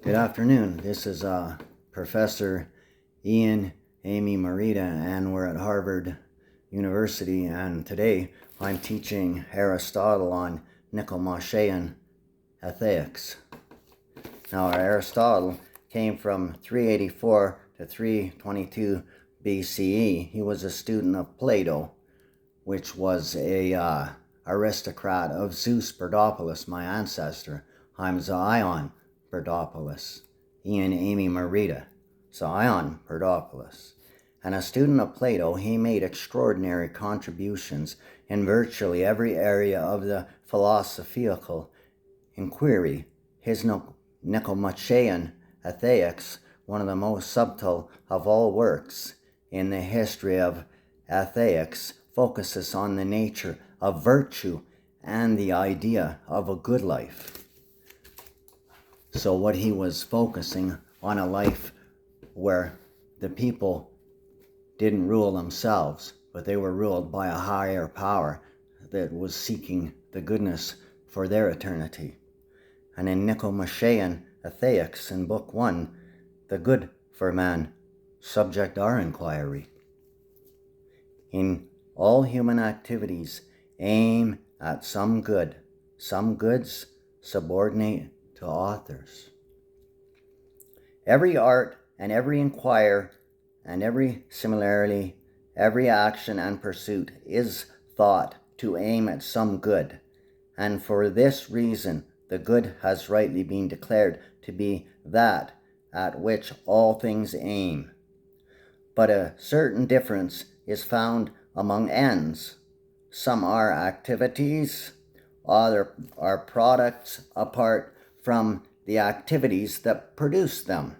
Good afternoon. This is Professor Ian Amy Morita, and we're at Harvard University, and today I'm teaching Aristotle on Nicomachean ethics. Now, Aristotle came from 384 to 322 BCE. He was a student of Plato, which was a aristocrat of Zeus Probable, my ancestor. I'm Zion Probable, Ian Amy Morita, Zion Probable. And a student of Plato, he made extraordinary contributions in virtually every area of the philosophical inquiry. His Nicomachean ethics, one of the most subtle of all works in the history of ethics, focuses on the nature of virtue and the idea of a good life. So what he was focusing on, a life where the people didn't rule themselves, but they were ruled by a higher power that was seeking the goodness for their eternity. And in Nicomachean Ethics, in Book 1, the good for man subject our inquiry. In all human activities, aim at some good. Some goods subordinate to authors. Every art and every inquiry and every similarly, every action and pursuit is thought to aim at some good, and for this reason the good has rightly been declared to be that at which all things aim. But a certain difference is found among ends. Some are activities, others are products apart from the activities that produce them.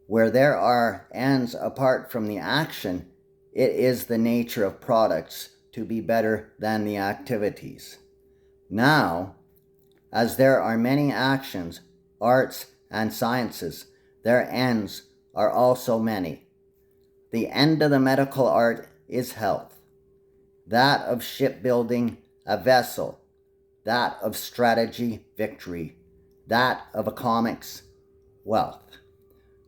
Where there are ends apart from the action, it is the nature of products to be better than the activities. Now, as there are many actions, arts, and sciences, their ends are also many. The end of the medical art is health, that of shipbuilding, a vessel, that of strategy, victory, that of economics, wealth.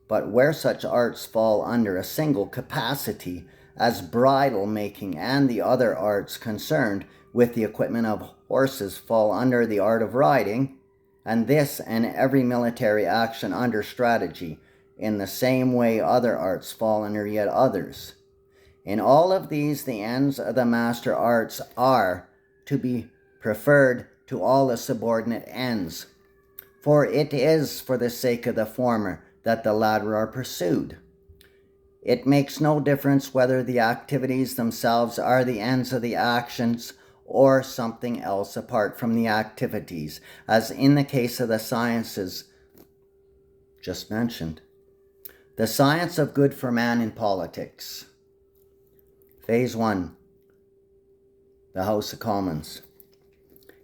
But where such arts fall under a single capacity, as bridle making and the other arts concerned with the equipment of horses fall under the art of riding, and this and every military action under strategy, in the same way other arts fall under yet others. In all of these, the ends of the master arts are to be preferred to all the subordinate ends, for it is for the sake of the former that the latter are pursued. It makes no difference whether the activities themselves are the ends of the actions or something else apart from the activities, as in the case of the sciences just mentioned. The science of good for man in politics. Phase 1. The House of Commons.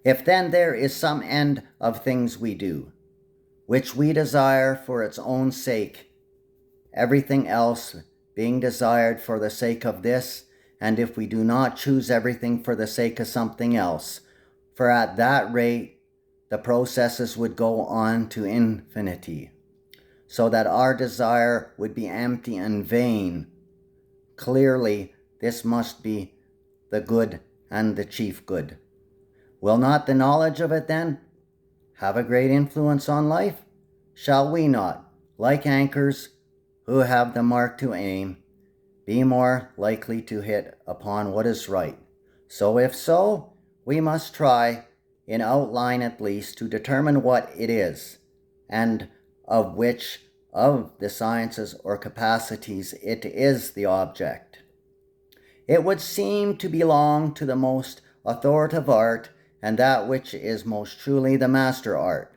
If then there is some end of things we do, which we desire for its own sake, everything else being desired for the sake of this, and if we do not choose everything for the sake of something else, for at that rate the processes would go on to infinity, so that our desire would be empty and vain. Clearly, this must be the good and the chief good. Will not the knowledge of it, then, have a great influence on life? Shall we not, like anchors who have the mark to aim, be more likely to hit upon what is right? So if so, we must try, in outline at least, to determine what it is, and of which of the sciences or capacities it is the object. It would seem to belong to the most authoritative art, and that which is most truly the master art.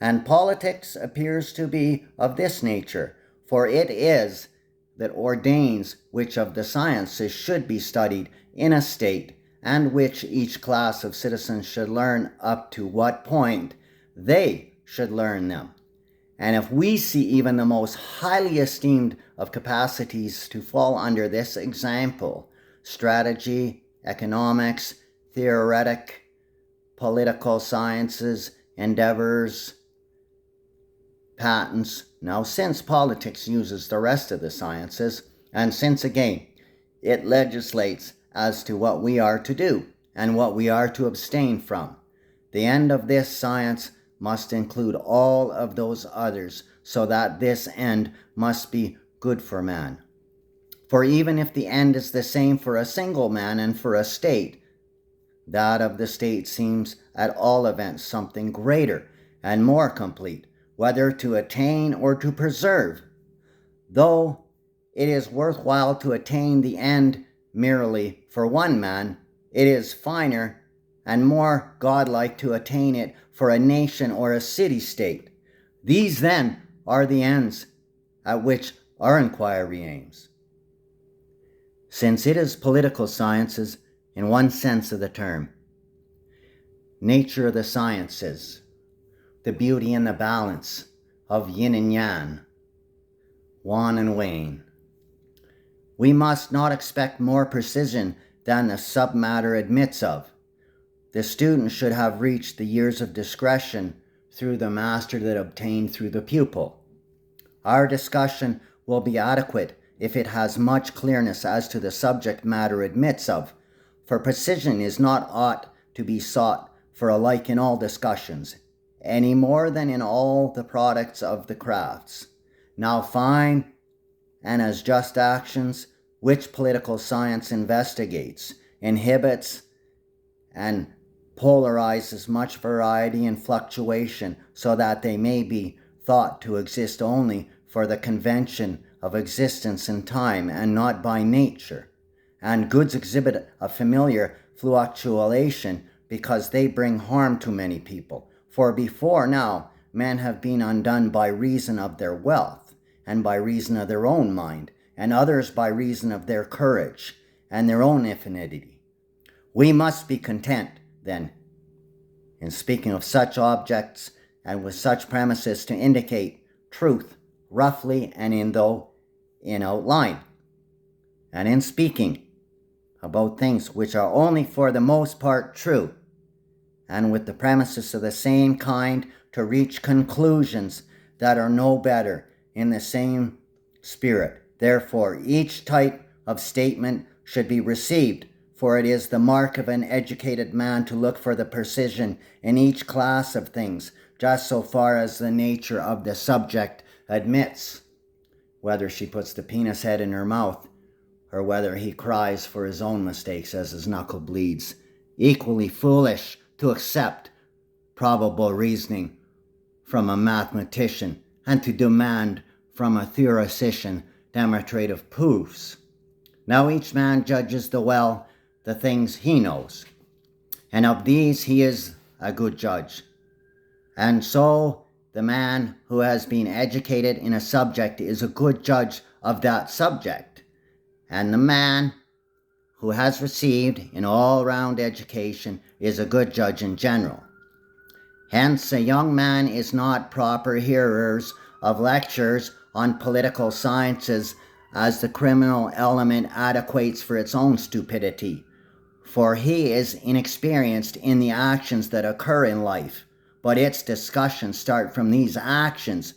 And politics appears to be of this nature, for it is that ordains which of the sciences should be studied in a state, and which each class of citizens should learn up to what point they should learn them. And if we see even the most highly esteemed of capacities to fall under this example, strategy, economics, theoretic, political sciences, endeavors, patents. Now, since politics uses the rest of the sciences, and since again it legislates as to what we are to do and what we are to abstain from, the end of this science must include all of those others, so that this end must be good for man. For even if the end is the same for a single man and for a state, that of the state seems at all events something greater and more complete, whether to attain or to preserve. Though it is worthwhile to attain the end merely for one man, it is finer and more godlike to attain it for a nation or a city-state. These, then, are the ends at which our inquiry aims. Since it is political sciences in one sense of the term, nature of the sciences, the beauty and the balance of yin and yang, wan and wane, we must not expect more precision than the submatter admits of. The student should have reached the years of discretion through the master that obtained through the pupil. Our discussion will be adequate if it has much clearness as to the subject matter admits of, for precision is not aught to be sought for alike in all discussions, any more than in all the products of the crafts. Now fine and as just actions, which political science investigates, inhibits, and polarizes much variety and fluctuation, so that they may be thought to exist only for the convention of existence in time and not by nature. And goods exhibit a familiar fluctuation because they bring harm to many people. For before now, men have been undone by reason of their wealth, and by reason of their own mind, and others by reason of their courage, and their own affinity. We must be content, then, in speaking of such objects, and with such premises to indicate truth roughly and in outline, and in speaking about things which are only for the most part true, and with the premises of the same kind to reach conclusions that are no better in the same spirit. Therefore, each type of statement should be received, for it is the mark of an educated man to look for the precision in each class of things, just so far as the nature of the subject admits, whether she puts the penis head in her mouth, or whether he cries for his own mistakes as his knuckle bleeds. Equally foolish to accept probable reasoning from a mathematician, and to demand from a theoretician demonstrative proofs. Now each man judges the things he knows, and of these he is a good judge. And so the man who has been educated in a subject is a good judge of that subject, and the man who has received an all-round education is a good judge in general. Hence, a young man is not proper hearers of lectures on political sciences, as the criminal element adequates for its own stupidity, for he is inexperienced in the actions that occur in life, but its discussions start from these actions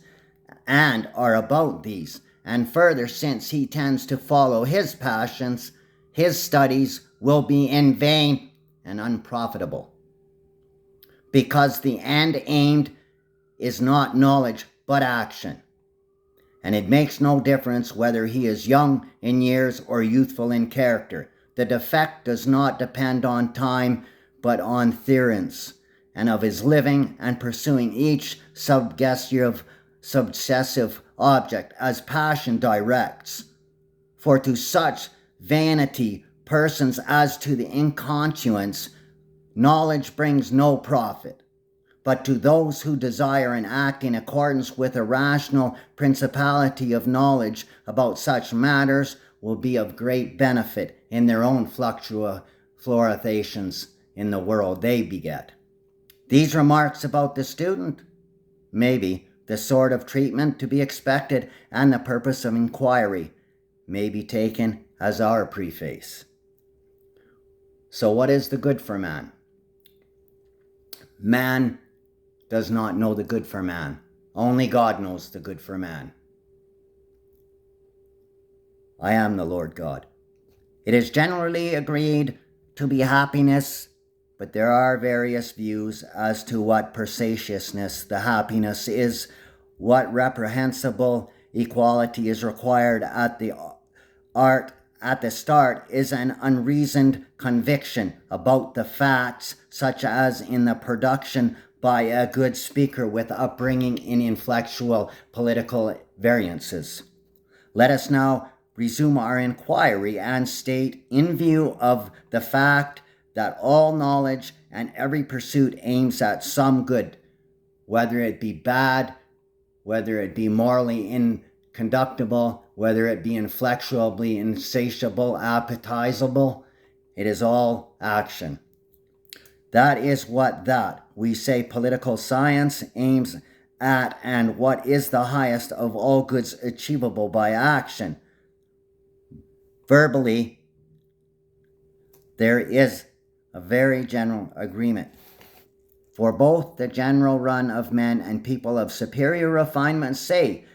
and are about these, and further, since he tends to follow his passions, his studies will be in vain and unprofitable, because the end aimed is not knowledge but action. And it makes no difference whether he is young in years or youthful in character. The defect does not depend on time but on theorence, and of his living and pursuing each successive object as passion directs. For to such vanity persons as to the inconscience, knowledge brings no profit. But to those who desire and act in accordance with a rational principality of knowledge about such matters will be of great benefit in their own fluctuations in the world they beget. These remarks about the student may be the sort of treatment to be expected, and the purpose of inquiry may be taken as our preface. So what is the good for man? Man does not know the good for man. Only God knows the good for man. I am the Lord God. It is generally agreed to be happiness, but there are various views as to what persuasiveness the happiness is, what reprehensible equality is required at the start is an unreasoned conviction about the facts, such as in the production by a good speaker with upbringing in inflectual political variances. Let us now resume our inquiry and state, in view of the fact that all knowledge and every pursuit aims at some good, whether it be bad, whether it be morally inconductible, whether it be inflexibly insatiable, appetizable, it is all action. That is what we say political science aims at, and what is the highest of all goods achievable by action. Verbally, there is a very general agreement. For both the general run of men and people of superior refinement say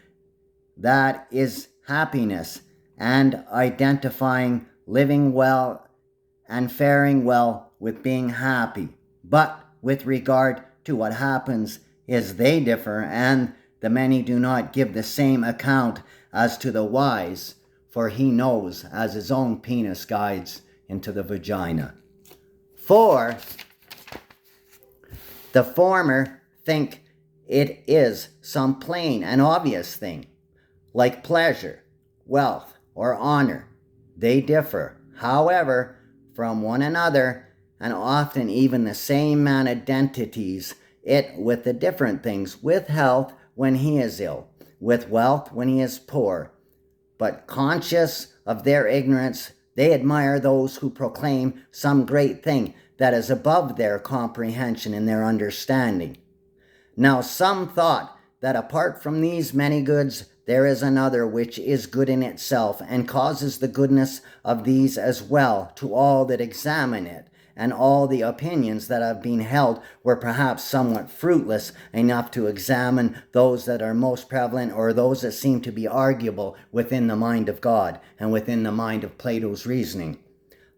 that is happiness, and identifying living well and faring well with being happy. But with regard to what happens is they differ, and the many do not give the same account as to the wise, for he knows as his own penis guides into the vagina. For the former think it is some plain and obvious thing, like pleasure, wealth, or honor. They differ, however, from one another, and often even the same man identities it with the different things, with health when he is ill, with wealth when he is poor. But conscious of their ignorance, they admire those who proclaim some great thing that is above their comprehension and their understanding. Now some thought that apart from these many goods, there is another which is good in itself, and causes the goodness of these as well to all that examine it, and all the opinions that have been held were perhaps somewhat fruitless enough to examine those that are most prevalent, or those that seem to be arguable within the mind of God and within the mind of Plato's reasoning.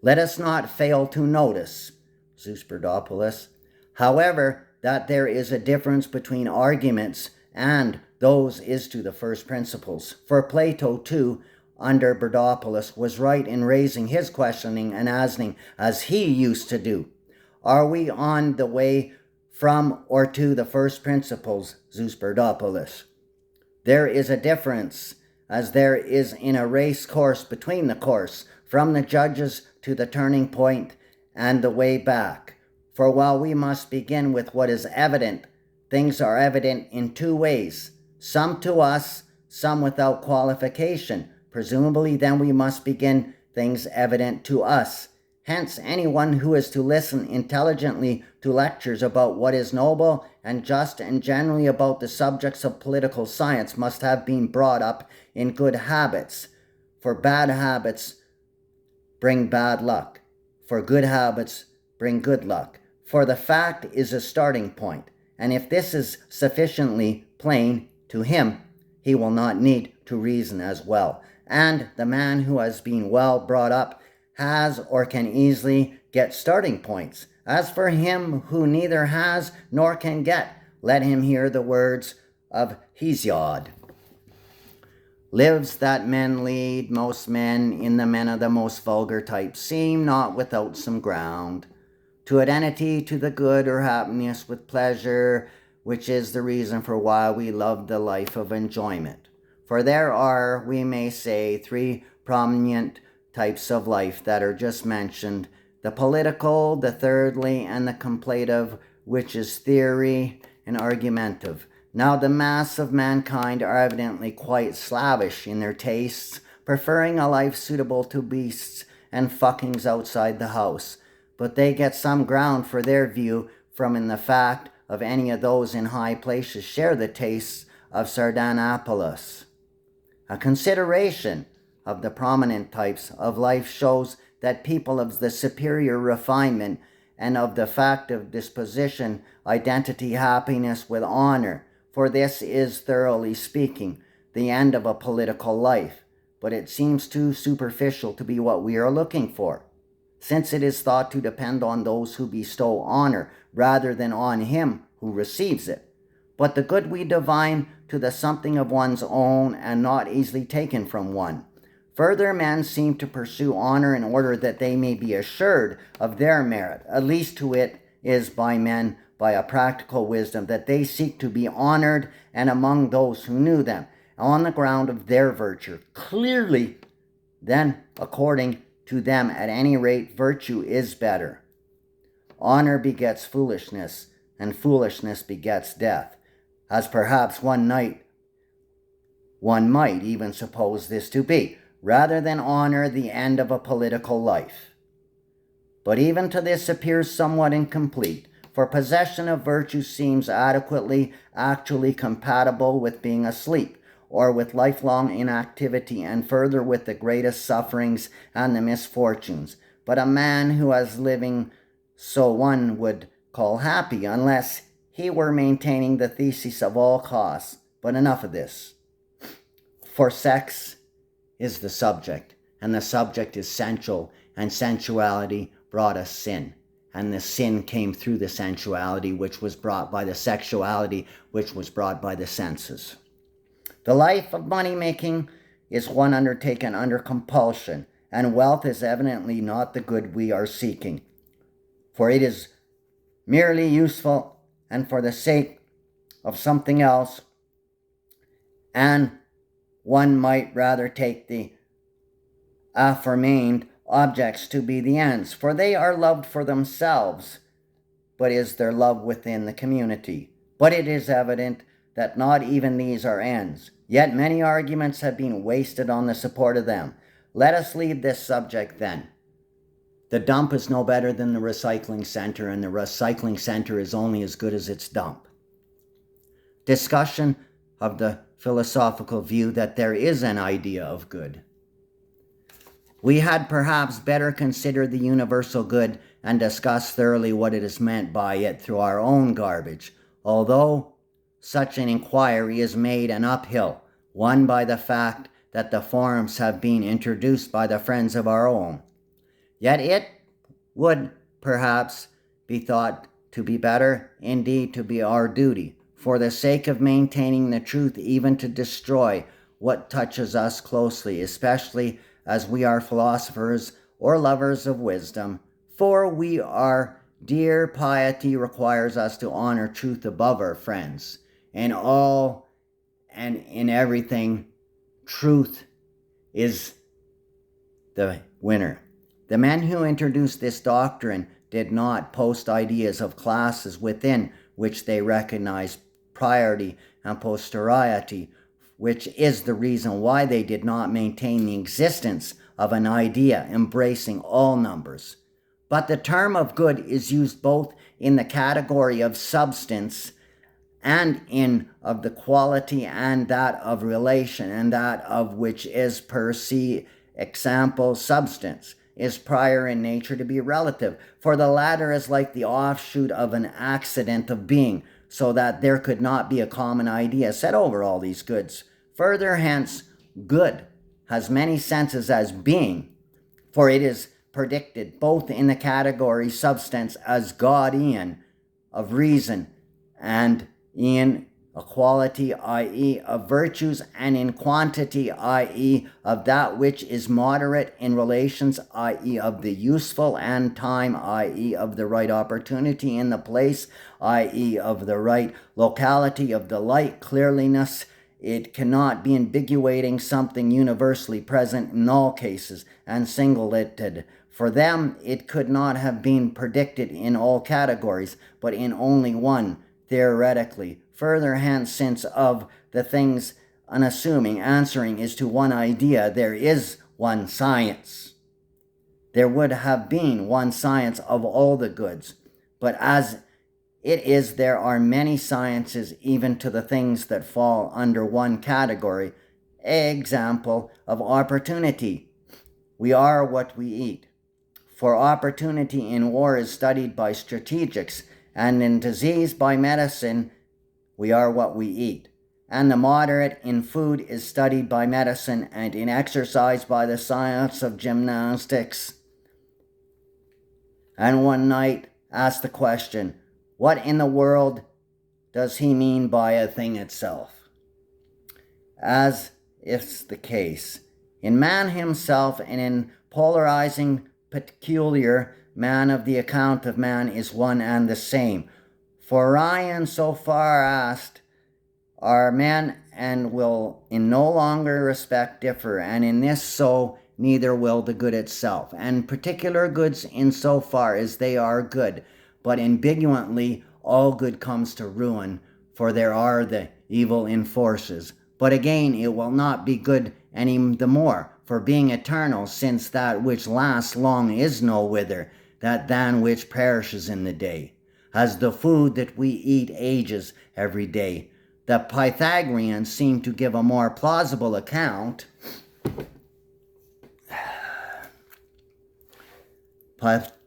Let us not fail to notice, Zeus Probable, however, that there is a difference between arguments, and those is to the first principles. For Plato, too, under Probable, was right in raising his questioning and asking, as he used to do, are we on the way from or to the first principles, Zeus Probable? There is a difference, as there is in a race course, between the course from the judges to the turning point and the way back. For while we must begin with what is evident, things are evident in two ways, some to us, some without qualification. Presumably then we must begin things evident to us. Hence anyone who is to listen intelligently to lectures about what is noble and just, and generally about the subjects of political science, must have been brought up in good habits. For bad habits bring bad luck. For good habits bring good luck. For the fact is a starting point, and if this is sufficiently plain to him, he will not need to reason as well. And the man who has been well brought up has or can easily get starting points. As for him who neither has nor can get, let him hear the words of Hesiod. Lives that men lead, most men in the men of the most vulgar type seem not without some ground to identity to the good or happiness with pleasure, which is the reason for why we love the life of enjoyment. For there are, we may say, three prominent types of life that are just mentioned: the political, the thirdly, and the contemplative, which is theory and argumentative. Now the mass of mankind are evidently quite slavish in their tastes, preferring a life suitable to beasts and fuckings outside the house. But they get some ground for their view from in the fact of any of those in high places share the tastes of Sardanapalus. A consideration of the prominent types of life shows that people of the superior refinement and of the fact of disposition, identity, happiness with honor, for this is, thoroughly speaking, the end of a political life, but it seems too superficial to be what we are looking for, since it is thought to depend on those who bestow honor rather than on him who receives it. But the good we divine to the something of one's own and not easily taken from one. Further, men seem to pursue honor in order that they may be assured of their merit, at least to it is by men by a practical wisdom that they seek to be honored and among those who knew them, on the ground of their virtue. Clearly, then, according to them, at any rate, virtue is better. Honor begets foolishness, and foolishness begets death, as perhaps one might even suppose this to be, rather than honor the end of a political life. But even to this appears somewhat incomplete, for possession of virtue seems actually compatible with being asleep, or with lifelong inactivity, and further with the greatest sufferings and the misfortunes. But a man who is living so one would call happy, unless he were maintaining the thesis of all costs. But enough of this. For sex is the subject, and the subject is sensual, and sensuality brought us sin. And the sin came through the sensuality, which was brought by the sexuality, which was brought by the senses. The life of money-making is one undertaken under compulsion, and wealth is evidently not the good we are seeking, for it is merely useful and for the sake of something else, and one might rather take the aforenamed objects to be the ends, for they are loved for themselves, but is their love within the community. But it is evident that not even these are ends, yet many arguments have been wasted on the support of them. Let us leave this subject then. The dump is no better than the recycling center, and the recycling center is only as good as its dump. Discussion of the philosophical view that there is an idea of good. We had perhaps better consider the universal good and discuss thoroughly what it is meant by it through our own garbage, although such an inquiry is made an uphill one by the fact that the forms have been introduced by the friends of our own. Yet it would perhaps be thought to be better, indeed to be our duty, for the sake of maintaining the truth, even to destroy what touches us closely, especially as we are philosophers or lovers of wisdom, for we are dear piety requires us to honor truth above our friends. In all and in everything, truth is the winner. The men who introduced this doctrine did not post ideas of classes within which they recognized priority and posteriority, which is the reason why they did not maintain the existence of an idea embracing all numbers. But the term of good is used both in the category of substance and in of the quality, and that of relation, and that of which is per se example substance is prior in nature to be relative, for the latter is like the offshoot of an accident of being, so that there could not be a common idea set over all these goods. Further, hence, good has many senses as being, for it is predicted both in the category substance as God-ian of reason, and in a quality, i.e. of virtues, and in quantity, i.e. of that which is moderate in relations, i.e. of the useful, and time, i.e. of the right opportunity in the place, i.e. of the right locality, of the light clearliness. It cannot be ambiguating something universally present in all cases and singulated. For them, it could not have been predicted in all categories, but in only one, theoretically. Further, hence, since of the things unassuming answering is to one idea, there is one science. There would have been one science of all the goods, but as it is, there are many sciences even to the things that fall under one category. Example of opportunity. We are what we eat. For opportunity in war is studied by strategics, and in disease by medicine, we are what we eat. And the moderate in food is studied by medicine, and in exercise by the science of gymnastics. And one night asked the question, what in the world does he mean by a thing itself? As is the case in man himself, and in polarizing peculiar man of the account of man is one and the same. For Ryan so far asked, are men and will in no longer respect differ, and in this so neither will the good itself, and particular goods in so far as they are good, but ambiguously all good comes to ruin, for there are the evil in forces. But again it will not be good any the more, for being eternal, since that which lasts long is no whither, that than which perishes in the day. As the food that we eat ages every day. The Pythagoreans seem to give a more plausible account.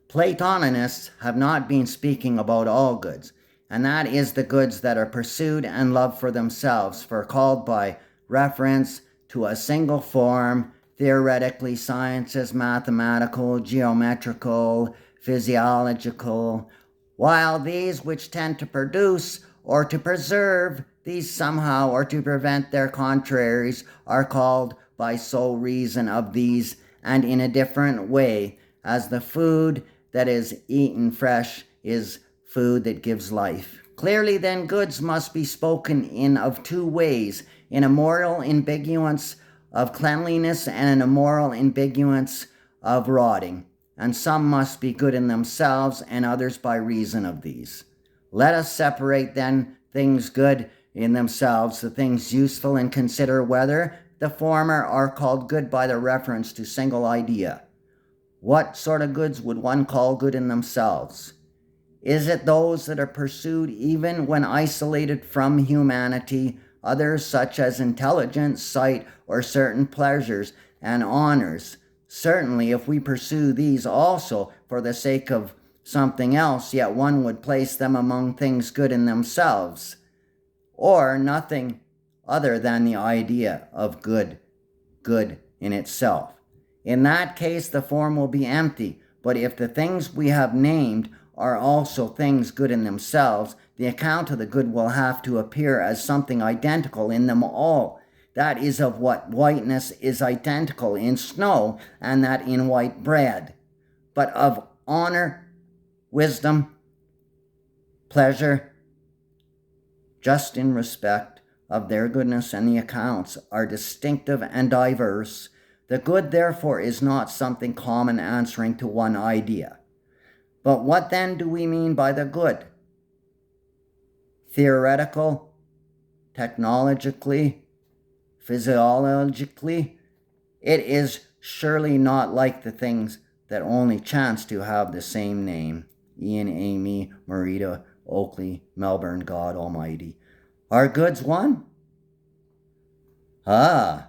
Platonists have not been speaking about all goods, and that is the goods that are pursued and loved for themselves, for called by reference to a single form, theoretically sciences, mathematical, geometrical, physiological, while these which tend to produce or to preserve these somehow or to prevent their contraries are called by so reason of these, and in a different way, as the food that is eaten fresh is food that gives life. Clearly then goods must be spoken in of two ways, in a moral ambiguance of cleanliness and an immoral ambiguance of rotting, and some must be good in themselves and others by reason of these. Let us separate then things good in themselves, the things useful, and consider whether the former are called good by the reference to single idea. What sort of goods would one call good in themselves? Is it those that are pursued even when isolated from humanity, others such as intelligence, sight, or certain pleasures and honors? Certainly, if we pursue these also for the sake of something else, yet one would place them among things good in themselves, or nothing other than the idea of good in itself. In that case, the form will be empty, but if the things we have named are also things good in themselves, the account of the good will have to appear as something identical in them all. That is, of what whiteness is identical in snow, and that in white bread. But of honor, wisdom, pleasure, just in respect of their goodness, and the accounts are distinctive and diverse. The good, therefore, is not something common answering to one idea. But what then do we mean by the good? Theoretical, technologically, physiologically? It is surely not like the things that only chance to have the same name. Ian, Amy, Morita, Oakley, Melbourne, God Almighty. Are goods one? Ah,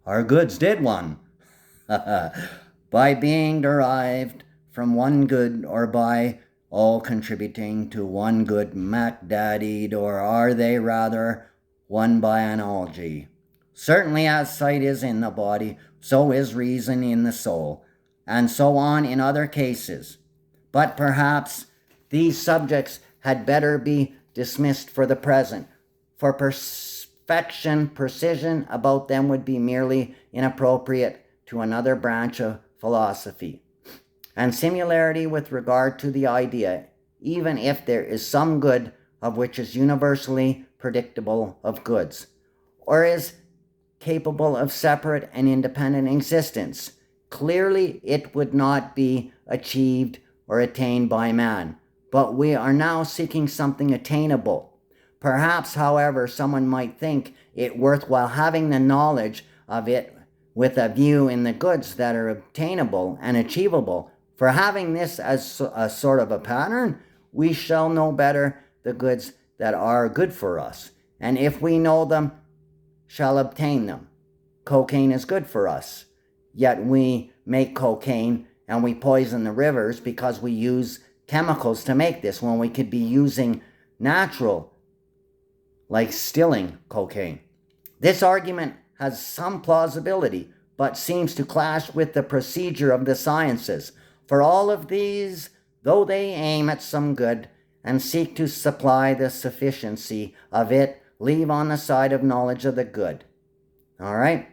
our goods did one. By being derived from one good, or by all contributing to one good macdaddied, or are they rather one by analogy? Certainly as sight is in the body, so is reason in the soul, and so on in other cases. But perhaps these subjects had better be dismissed for the present, for precision about them would be merely inappropriate to another branch of philosophy. And similarity with regard to the idea, even if there is some good of which is universally predictable of goods, or is capable of separate and independent existence, clearly it would not be achieved or attained by man. But we are now seeking something attainable. Perhaps, however, someone might think it worthwhile having the knowledge of it with a view in the goods that are obtainable and achievable. For having this as a sort of a pattern, we shall know better the goods that are good for us, and if we know them, shall obtain them. Cocaine is good for us, yet we make cocaine and we poison the rivers because we use chemicals to make this when we could be using natural like stilling cocaine. This argument has some plausibility, but seems to clash with the procedure of the sciences. For all of these, though they aim at some good and seek to supply the sufficiency of it, leave on the side of knowledge of the good. All right?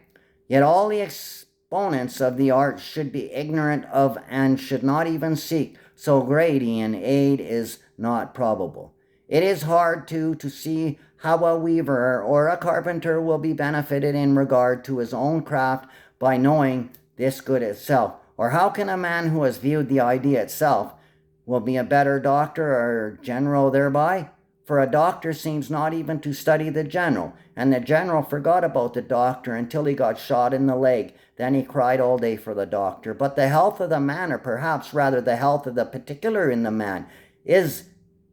Yet all the exponents of the art should be ignorant of and should not even seek so great an aid is not probable. It is hard, too, to see how a weaver or a carpenter will be benefited in regard to his own craft by knowing this good itself. Or how can a man who has viewed the idea itself will be a better doctor or general thereby? For a doctor seems not even to study the general, and the general forgot about the doctor until he got shot in the leg. Then he cried all day for the doctor. But the health of the man, or perhaps rather the health of the particular in the man, is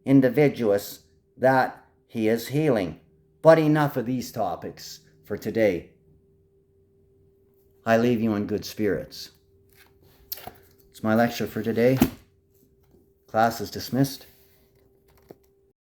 individuous that he is healing. But enough of these topics for today. I leave you in good spirits. It's my lecture for today. Class is dismissed.